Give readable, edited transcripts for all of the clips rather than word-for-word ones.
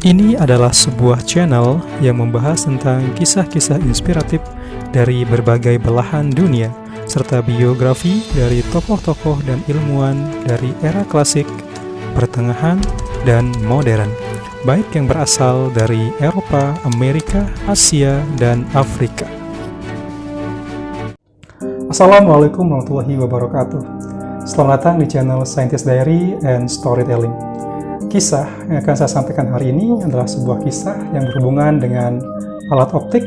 Ini adalah sebuah channel yang membahas tentang kisah-kisah inspiratif dari berbagai belahan dunia, serta biografi dari tokoh-tokoh dan ilmuwan dari era klasik, pertengahan, dan modern, baik yang berasal dari Eropa, Amerika, Asia, dan Afrika. Assalamualaikum warahmatullahi wabarakatuh. Selamat datang di channel Scientist Diary and Storytelling. Kisah yang akan saya sampaikan hari ini adalah sebuah kisah yang berhubungan dengan alat optik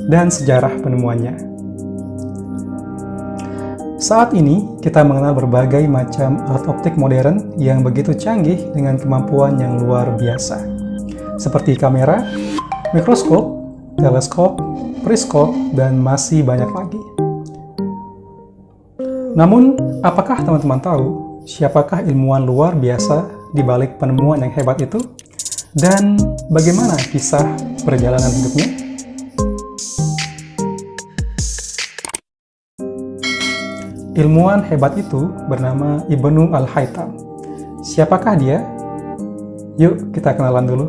dan sejarah penemuannya. Saat ini, kita mengenal berbagai macam alat optik modern yang begitu canggih dengan kemampuan yang luar biasa, seperti kamera, mikroskop, teleskop, periskop, dan masih banyak lagi. Namun, apakah teman-teman tahu siapakah ilmuwan luar biasa di balik penemuan yang hebat itu? Dan bagaimana kisah perjalanan hidupnya? Ilmuwan hebat itu bernama Ibnu Al-Haytham. Siapakah dia? Yuk kita kenalan dulu.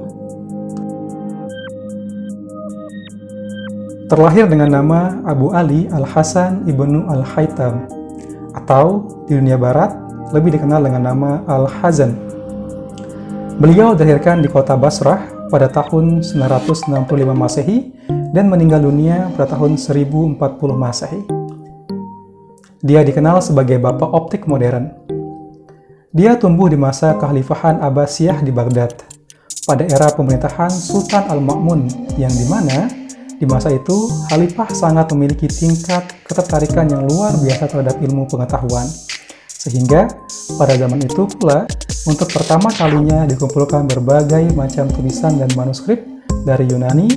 Terlahir dengan nama Abu Ali Al-Hasan Ibnu Al-Haytham, atau di dunia barat lebih dikenal dengan nama Al-Hazan. Beliau dilahirkan di kota Basrah pada tahun 965 Masehi dan meninggal dunia pada tahun 1040 Masehi. Dia dikenal sebagai bapak optik modern. Dia tumbuh di masa kekhalifahan Abbasiyah di Baghdad pada era pemerintahan Sultan Al-Ma'mun, yang dimana di masa itu khalifah sangat memiliki tingkat ketertarikan yang luar biasa terhadap ilmu pengetahuan. Sehingga pada zaman itu pula, untuk pertama kalinya dikumpulkan berbagai macam tulisan dan manuskrip dari Yunani,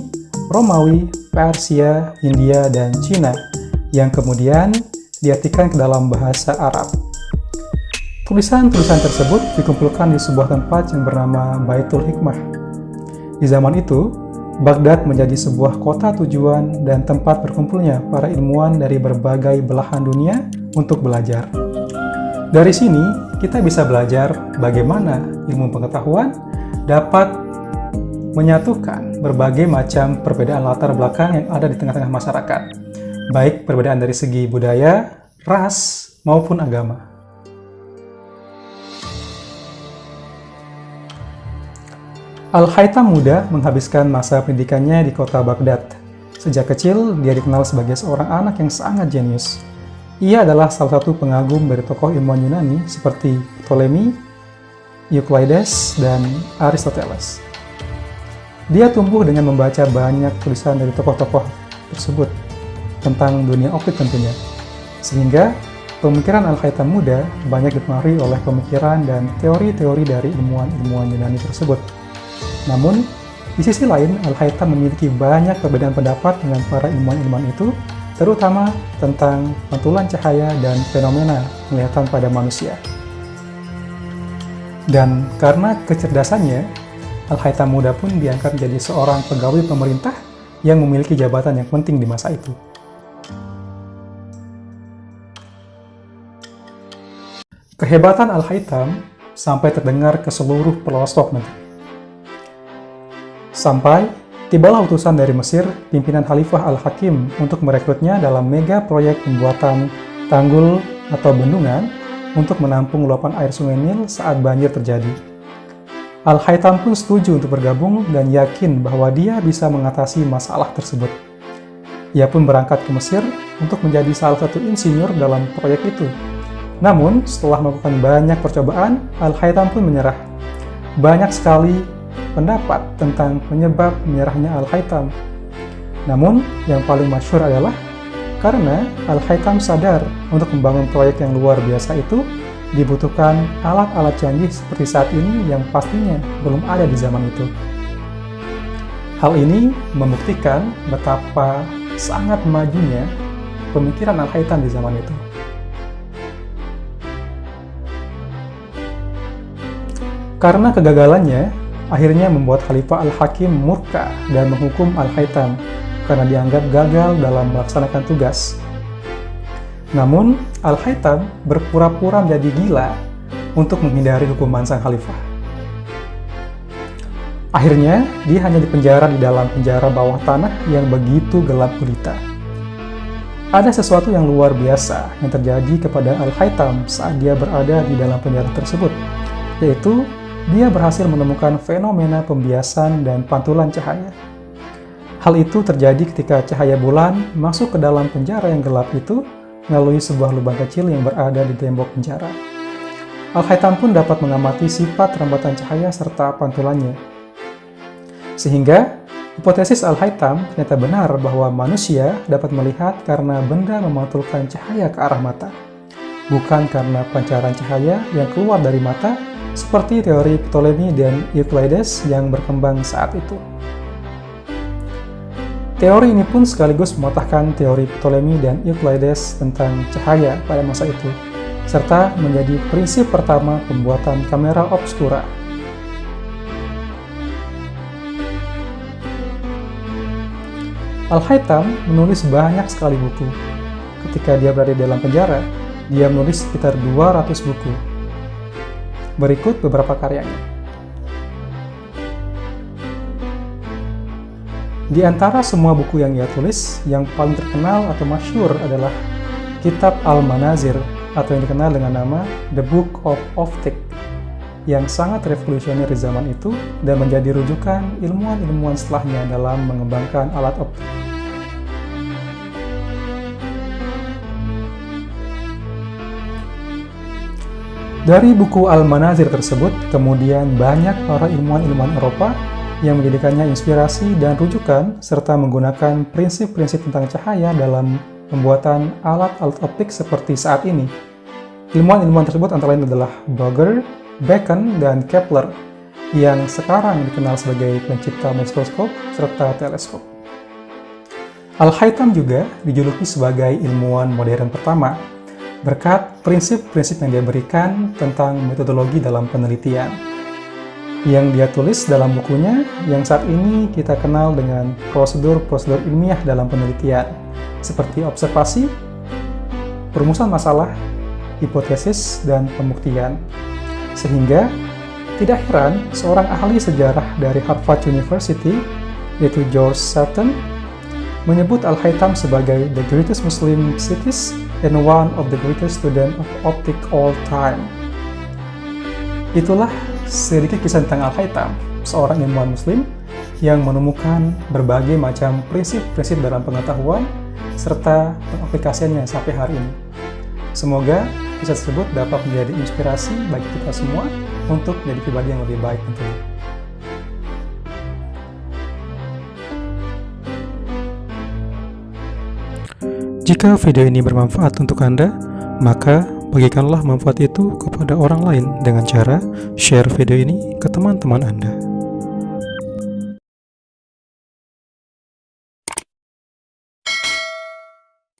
Romawi, Persia, India, dan Cina, yang kemudian diartikan ke dalam bahasa Arab. Tulisan-tulisan tersebut dikumpulkan di sebuah tempat yang bernama Baitul Hikmah. Di zaman itu, Baghdad menjadi sebuah kota tujuan dan tempat berkumpulnya para ilmuwan dari berbagai belahan dunia untuk belajar. Dari sini, kita bisa belajar bagaimana ilmu pengetahuan dapat menyatukan berbagai macam perbedaan latar belakang yang ada di tengah-tengah masyarakat, baik perbedaan dari segi budaya, ras, maupun agama. Al-Haytham muda menghabiskan masa pendidikannya di kota Baghdad. Sejak kecil, dia dikenal sebagai seorang anak yang sangat jenius. Ia adalah salah satu pengagum dari tokoh ilmuwan Yunani seperti Ptolemy, Euclides, dan Aristoteles. Dia tumbuh dengan membaca banyak tulisan dari tokoh-tokoh tersebut tentang dunia optik tentunya, sehingga pemikiran Al-Haytham muda banyak dipengaruhi oleh pemikiran dan teori-teori dari ilmuwan-ilmuwan Yunani tersebut. Namun, di sisi lain, Al-Haytham memiliki banyak perbedaan pendapat dengan para ilmuwan-ilmuwan itu, terutama tentang pantulan cahaya dan fenomena penglihatan pada manusia. Dan karena kecerdasannya, Al-Haytham muda pun diangkat menjadi seorang pegawai pemerintah yang memiliki jabatan yang penting di masa itu. Kehebatan Al-Haytham sampai terdengar ke seluruh pelosok negeri. Sampai tibalah utusan dari Mesir, pimpinan Khalifah Al-Hakim, untuk merekrutnya dalam mega proyek pembuatan tanggul atau bendungan untuk menampung luapan air sungai Nil saat banjir terjadi. Al-Haytham pun setuju untuk bergabung dan yakin bahwa dia bisa mengatasi masalah tersebut. Ia pun berangkat ke Mesir untuk menjadi salah satu insinyur dalam proyek itu. Namun, setelah melakukan banyak percobaan, Al-Haytham pun menyerah. Banyak sekali pendapat tentang penyebab menyerahnya Al-Haytham. Namun, yang paling masyhur adalah karena Al-Haytham sadar untuk membangun proyek yang luar biasa itu dibutuhkan alat-alat canggih seperti saat ini yang pastinya belum ada di zaman itu. Hal ini membuktikan betapa sangat majunya pemikiran Al-Haytham di zaman itu. Karena kegagalannya, akhirnya membuat Khalifah Al-Hakim murka dan menghukum Al-Haytham karena dianggap gagal dalam melaksanakan tugas. Namun, Al-Haytham berpura-pura menjadi gila untuk menghindari hukuman sang khalifah. Akhirnya, dia hanya dipenjara di dalam penjara bawah tanah yang begitu gelap gulita. Ada sesuatu yang luar biasa yang terjadi kepada Al-Haytham saat dia berada di dalam penjara tersebut, yaitu dia berhasil menemukan fenomena pembiasan dan pantulan cahaya. Hal itu terjadi ketika cahaya bulan masuk ke dalam penjara yang gelap itu melalui sebuah lubang kecil yang berada di tembok penjara. Al-Haytham pun dapat mengamati sifat rambatan cahaya serta pantulannya. Sehingga, hipotesis Al-Haytham ternyata benar bahwa manusia dapat melihat karena benda memantulkan cahaya ke arah mata, bukan karena pancaran cahaya yang keluar dari mata seperti teori Ptolemy dan Euclides yang berkembang saat itu. Teori ini pun sekaligus mematahkan teori Ptolemy dan Euclides tentang cahaya pada masa itu, serta menjadi prinsip pertama pembuatan kamera obscura. Al-Haytham menulis banyak sekali buku. Ketika dia berada di dalam penjara, dia menulis sekitar 200 buku. Berikut beberapa karyanya. Di antara semua buku yang ia tulis, yang paling terkenal atau masyhur adalah Kitab Al-Manazir atau yang dikenal dengan nama The Book of Optics, yang sangat revolusioner di zaman itu dan menjadi rujukan ilmuwan-ilmuwan setelahnya dalam mengembangkan alat optik. Dari buku Al-Manazir tersebut, kemudian banyak para ilmuwan-ilmuwan Eropa yang menjadikannya inspirasi dan rujukan serta menggunakan prinsip-prinsip tentang cahaya dalam pembuatan alat-alat optik seperti saat ini. Ilmuwan-ilmuwan tersebut antara lain adalah Böger, Bacon, dan Kepler, yang sekarang dikenal sebagai pencipta mikroskop serta teleskop. Al-Haytham juga dijuluki sebagai ilmuwan modern pertama, berkat prinsip-prinsip yang dia berikan tentang metodologi dalam penelitian, yang dia tulis dalam bukunya yang saat ini kita kenal dengan prosedur-prosedur ilmiah dalam penelitian, seperti observasi, perumusan masalah, hipotesis, dan pembuktian. Sehingga, tidak heran seorang ahli sejarah dari Harvard University, yaitu George Sutton, menyebut Al-Haytham sebagai the greatest Muslim physicist and one of the greatest student of optics all time. Itulah sedikit kisah tentang Al-Haytham, seorang ilmuwan Muslim yang menemukan berbagai macam prinsip-prinsip dalam pengetahuan serta pengaplikasiannya sampai hari ini. Semoga kisah tersebut dapat menjadi inspirasi bagi kita semua untuk menjadi pribadi yang lebih baik tentunya. Jika video ini bermanfaat untuk Anda, maka bagikanlah manfaat itu kepada orang lain dengan cara share video ini ke teman-teman Anda.